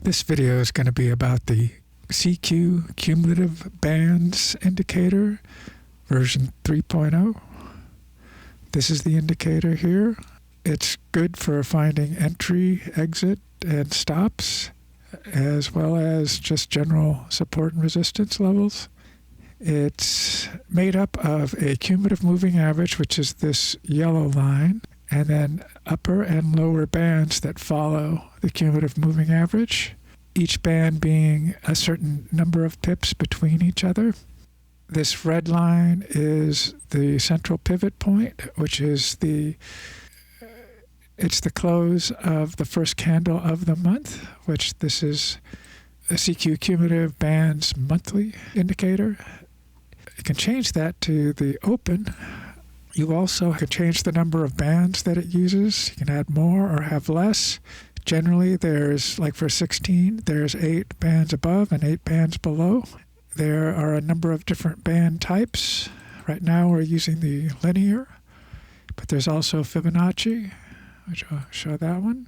This video is going to be about the cQ-Cumulative Bands Indicator, version 3.0. This is the indicator here. It's good for finding entry, exit, and stops, as well as just general support and resistance levels. It's made up of a cumulative moving average, which is this yellow line, and then upper and lower bands that follow the cumulative moving average, each band being a certain number of pips between each other. This red line is the central pivot point, which is it's the close of the first candle of the month, which this is a cQ-Cumulative Bands monthly indicator. You can change that to the open. You also can change the number of bands that it uses. You can add more or have less. Generally, there's, like for 16, there's 8 bands above and 8 bands below. There are a number of different band types. Right now, we're using the linear, but there's also Fibonacci, which I'll show that one,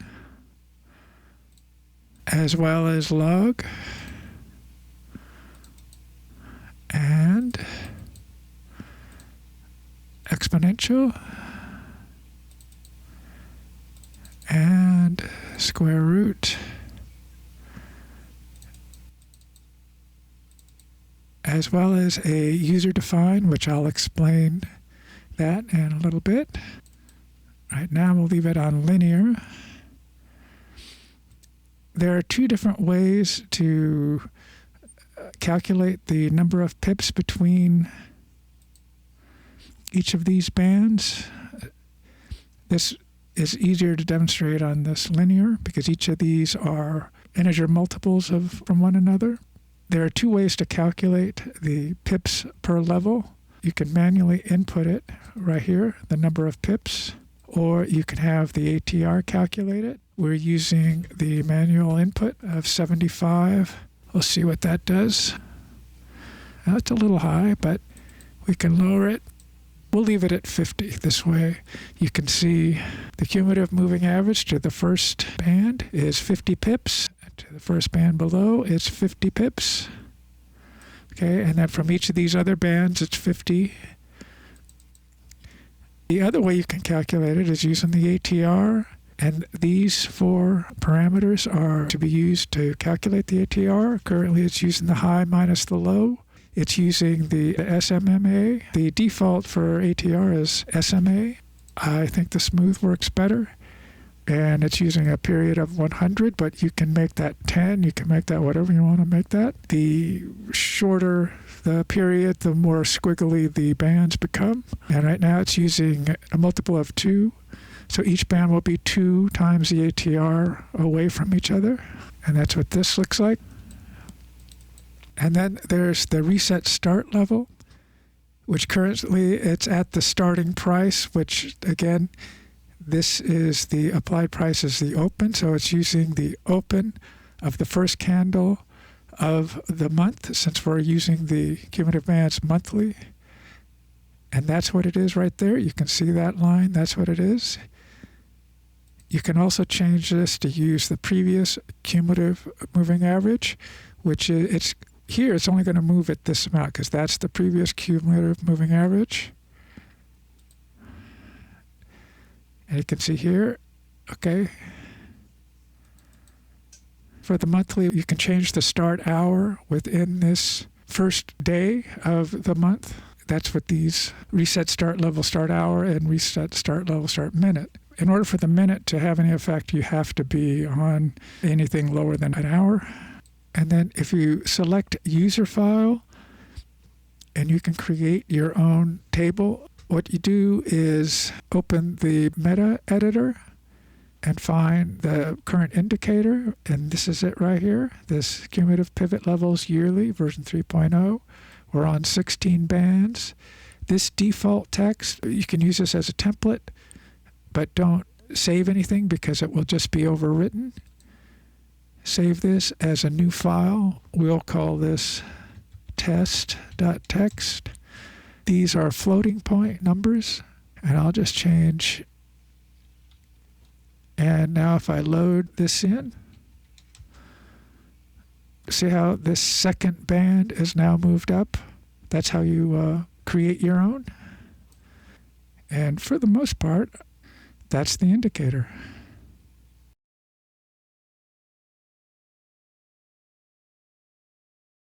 as well as log and exponential and square root, as well as a user-defined, which I'll explain that in a little bit. Right now we'll leave it on linear. There are 2 different ways to calculate the number of pips between each of these bands. This is easier to demonstrate on this linear because each of these are integer multiples from one another. There are 2 ways to calculate the pips per level. You can manually input it right here, the number of pips, or you can have the ATR calculate it. We're using the manual input of 75. We'll see what that does. Now, it's a little high, but we can lower it. We'll leave it at 50. This way you can see the cumulative moving average to the first band is 50 pips. To the first band below, it's 50 pips. Okay, and then from each of these other bands, it's 50. The other way you can calculate it is using the ATR, and these 4 parameters are to be used to calculate the ATR. Currently, it's using the high minus the low. It's using the SMMA. The default for ATR is SMA. I think the smooth works better. And it's using a period of 100, but you can make that 10. You can make that whatever you want to make that. The shorter the period, the more squiggly the bands become. And right now it's using a multiple of 2. So each band will be 2 times the ATR away from each other. And that's what this looks like. And then there's the reset start level, which currently it's at the starting price, which again, this is the applied price is the open. So it's using the open of the first candle of the month, since we're using the cumulative bands monthly. And that's what it is right there. You can see that line. That's what it is. You can also change this to use the previous cumulative moving average, which is, here it's only going to move at this amount because that's the previous cumulative moving average. And you can see here, okay. For the monthly, you can change the start hour within this first day of the month. That's what these reset start level start hour and reset start level start minute. In order for the minute to have any effect, you have to be on anything lower than an hour. And then if you select user file, and you can create your own table, what you do is open the meta editor and find the current indicator. And this is it right here, this cumulative pivot levels yearly, version 3.0. We're on 16 bands. This default text, you can use this as a template, but don't save anything because it will just be overwritten. Save this as a new file. We'll call this test.txt. These are floating point numbers, and I'll just change. And now if I load this in, see how this second band is now moved up? That's how you create your own. And for the most part, that's the indicator.